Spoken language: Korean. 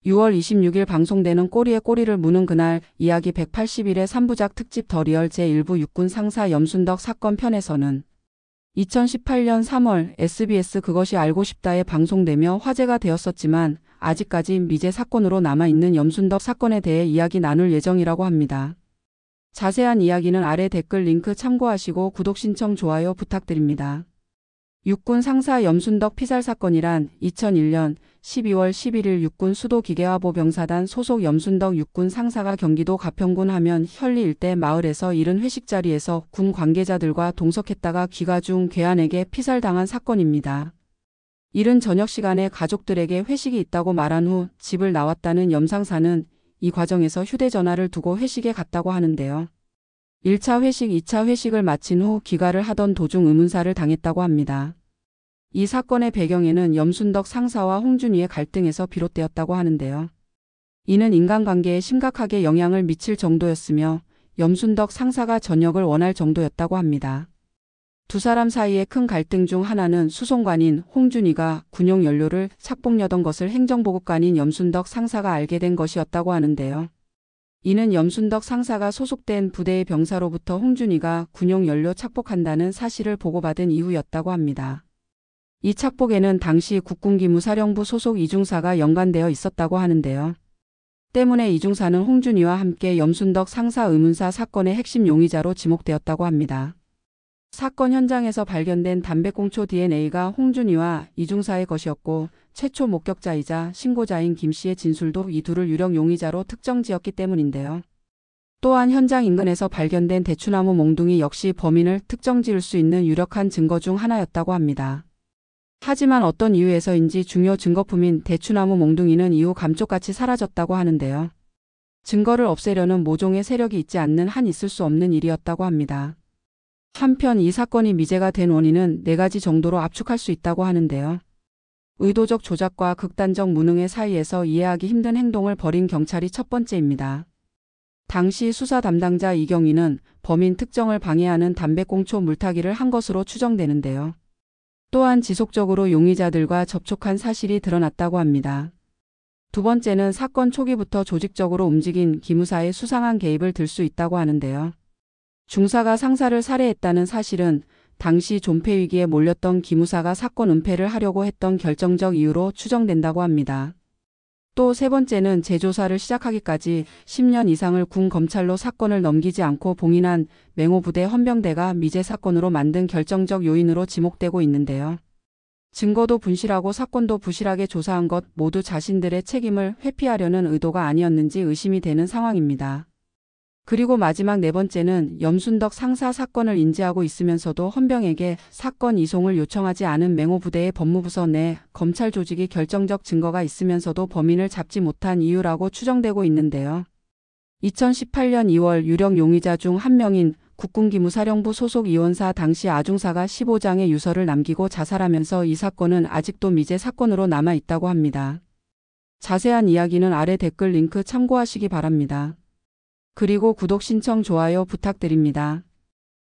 6월 26일 방송되는 꼬리에 꼬리를 무는 그날 이야기 181회 3부작 특집 더 리얼 제1부 육군 상사 염순덕 사건 편에서는 2018년 3월 SBS 그것이 알고 싶다에 방송되며 화제가 되었었지만 아직까지 미제 사건으로 남아있는 염순덕 사건에 대해 이야기 나눌 예정이라고 합니다. 자세한 이야기는 아래 댓글 링크 참고하시고 구독 신청 좋아요 부탁드립니다. 육군 상사 염순덕 피살 사건이란 2001년 12월 11일 육군 수도기계화보병사단 소속 염순덕 육군 상사가 경기도 가평군 하면 현리 일대 마을에서 이른 회식 자리에서 군 관계자들과 동석했다가 귀가 중 괴한에게 피살당한 사건입니다. 이른 저녁 시간에 가족들에게 회식이 있다고 말한 후 집을 나왔다는 염 상사는 이 과정에서 휴대전화를 두고 회식에 갔다고 하는데요. 1차 회식, 2차 회식을 마친 후 귀가를 하던 도중 의문사를 당했다고 합니다. 이 사건의 배경에는 염순덕 상사와 홍준희의 갈등에서 비롯되었다고 하는데요. 이는 인간관계에 심각하게 영향을 미칠 정도였으며 염순덕 상사가 전역을 원할 정도였다고 합니다. 두 사람 사이의 큰 갈등 중 하나는 수송관인 홍준희가 군용 연료를 착복여던 것을 행정보급관인 염순덕 상사가 알게 된 것이었다고 하는데요. 이는 염순덕 상사가 소속된 부대의 병사로부터 홍준희가 군용 연료 착복한다는 사실을 보고받은 이후였다고 합니다. 이 착복에는 당시 국군기무사령부 소속 이중사가 연관되어 있었다고 하는데요. 때문에 이중사는 홍준희와 함께 염순덕 상사 의문사 사건의 핵심 용의자로 지목되었다고 합니다. 사건 현장에서 발견된 담배꽁초 DNA가 홍준희와 이중사의 것이었고 최초 목격자이자 신고자인 김씨의 진술도 이 둘을 유력 용의자로 특정지었기 때문인데요. 또한 현장 인근에서 발견된 대추나무 몽둥이 역시 범인을 특정지을 수 있는 유력한 증거 중 하나였다고 합니다. 하지만 어떤 이유에서인지 중요 증거품인 대추나무 몽둥이는 이후 감쪽같이 사라졌다고 하는데요. 증거를 없애려는 모종의 세력이 있지 않는 한 있을 수 없는 일이었다고 합니다. 한편 이 사건이 미제가 된 원인은 4가지 정도로 압축할 수 있다고 하는데요. 의도적 조작과 극단적 무능의 사이에서 이해하기 힘든 행동을 벌인 경찰이 첫 번째입니다. 당시 수사 담당자 이경희는 범인 특정을 방해하는 담배꽁초 물타기를 한 것으로 추정되는데요. 또한 지속적으로 용의자들과 접촉한 사실이 드러났다고 합니다. 두 번째는 사건 초기부터 조직적으로 움직인 기무사의 수상한 개입을 들 수 있다고 하는데요. 중사가 상사를 살해했다는 사실은 당시 존폐 위기에 몰렸던 기무사가 사건 은폐를 하려고 했던 결정적 이유로 추정된다고 합니다. 또 세 번째는 재조사를 시작하기까지 10년 이상을 군 검찰로 사건을 넘기지 않고 봉인한 맹호부대 헌병대가 미제 사건으로 만든 결정적 요인으로 지목되고 있는데요. 증거도 분실하고 사건도 부실하게 조사한 것 모두 자신들의 책임을 회피하려는 의도가 아니었는지 의심이 되는 상황입니다. 그리고 마지막 네 번째는 염순덕 상사 사건을 인지하고 있으면서도 헌병에게 사건 이송을 요청하지 않은 맹호부대의 법무부서 내 검찰 조직이 결정적 증거가 있으면서도 범인을 잡지 못한 이유라고 추정되고 있는데요. 2018년 2월 유력 용의자 중 한 명인 국군기무사령부 소속 이원사 당시 아중사가 15장의 유서를 남기고 자살하면서 이 사건은 아직도 미제 사건으로 남아 있다고 합니다. 자세한 이야기는 아래 댓글 링크 참고하시기 바랍니다. 그리고 구독 신청 좋아요 부탁드립니다.